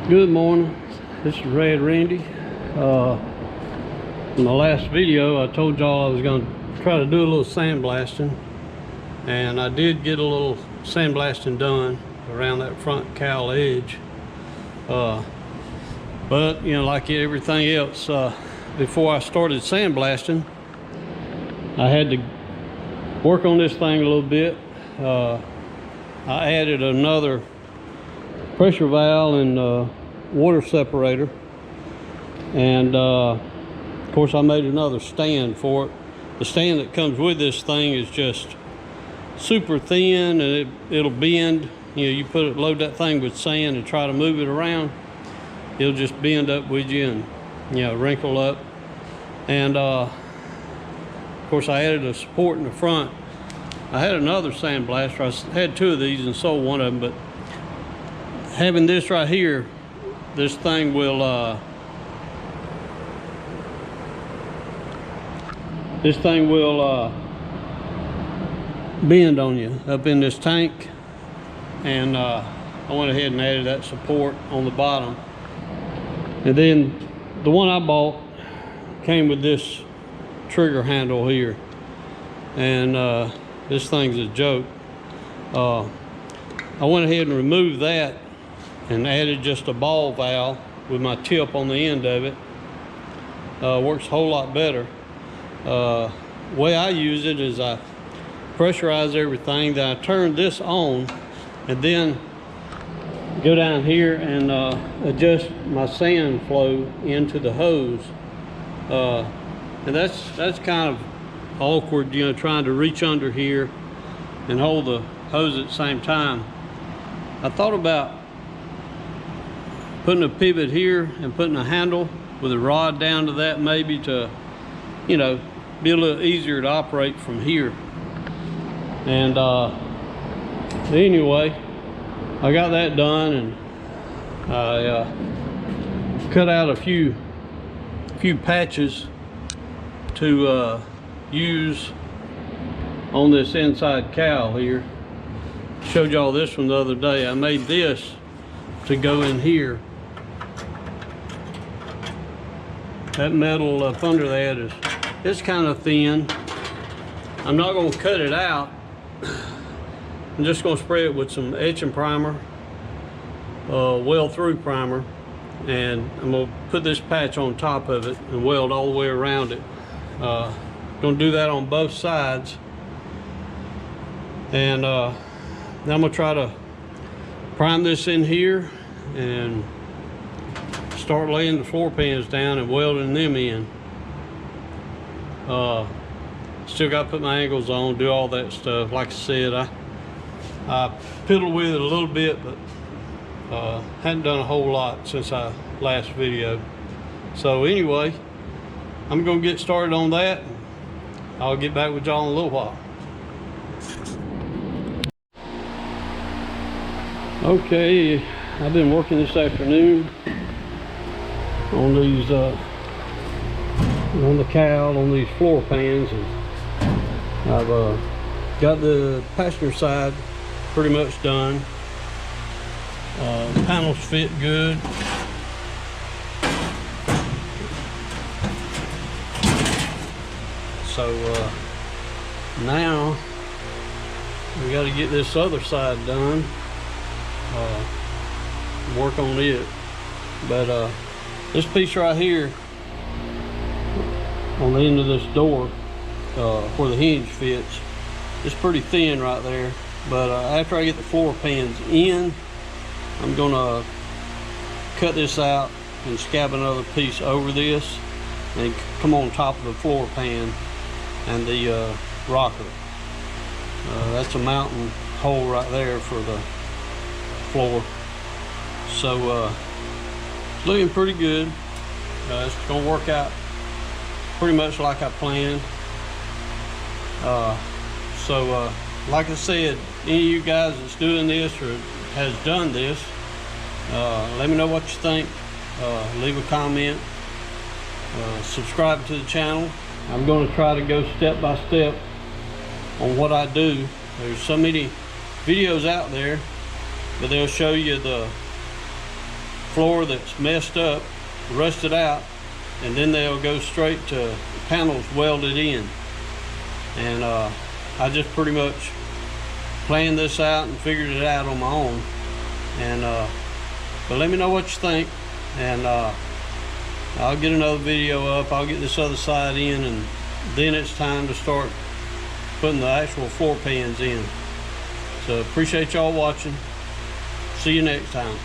Good morning, this is Red Randy. In the last video I told y'all I was going to try to do a little sandblasting, and I did get a little sandblasting done around that front cowl edge, but you know, like everything else, before I started sandblasting I had to work on this thing a little bit. I added another pressure valve and water separator, and of course I made another stand for it. The stand that comes with this thing is just super thin, and it'll bend. You know, you load that thing with sand and try to move it around, it'll just bend up with you and, you know, wrinkle up. And of course I added a support in the front. I had another sandblaster. I had two of these and sold one of them, but having this right here, this thing will bend on you up in this tank, and I went ahead and added that support on the bottom. And then the one I bought came with this trigger handle here, and this thing's a joke. I went ahead and removed that and added just a ball valve with my tip on the end of it. Works a whole lot better. Way I use it is I pressurize everything, then I turn this on, and then go down here and adjust my sand flow into the hose. And that's kind of awkward, you know, trying to reach under here and hold the hose at the same time. I thought about putting a pivot here and putting a handle with a rod down to that, maybe to, you know, be a little easier to operate from here. And anyway, I got that done, and I cut out a few patches to use on this inside cowl here. Showed y'all this one the other day. I made this to go in here. That metal up under that it's kind of thin. I'm not going to cut it out. I'm just going to spray it with some etching primer, weld through primer, and I'm going to put this patch on top of it and weld all the way around it. Going to do that on both sides, and then I'm going to try to prime this in here and start laying the floor pans down and welding them in. Still got to put my angles on, do all that stuff. Like I said, I piddled with it a little bit, but hadn't done a whole lot since I last video. So anyway, I'm gonna get started on that. I'll get back with y'all in a little while. Okay, I've been working this afternoon on these on the cowl, on these floor pans, and I've got the passenger side pretty much done. Panels fit good. So now we got to get this other side done, work on it. But this piece right here on the end of this door, where the hinge fits, it's pretty thin right there. But after I get the floor pans in, I'm gonna cut this out and scab another piece over this and come on top of the floor pan and the rocker. That's a mounting hole right there for the floor. So it's looking pretty good. It's gonna work out pretty much like I planned. Like I said, any of you guys that's doing this or has done this, let me know what you think. Leave a comment, subscribe to the channel. I'm going to try to go step by step on what I do. There's so many videos out there, but they'll show you the floor that's messed up, rusted out, and then they'll go straight to panels welded in. And I just pretty much planned this out and figured it out on my own. And but let me know what you think, and I'll get another video up. I'll get this other side in, and then it's time to start putting the actual floor pans in. So appreciate y'all watching. See you next time.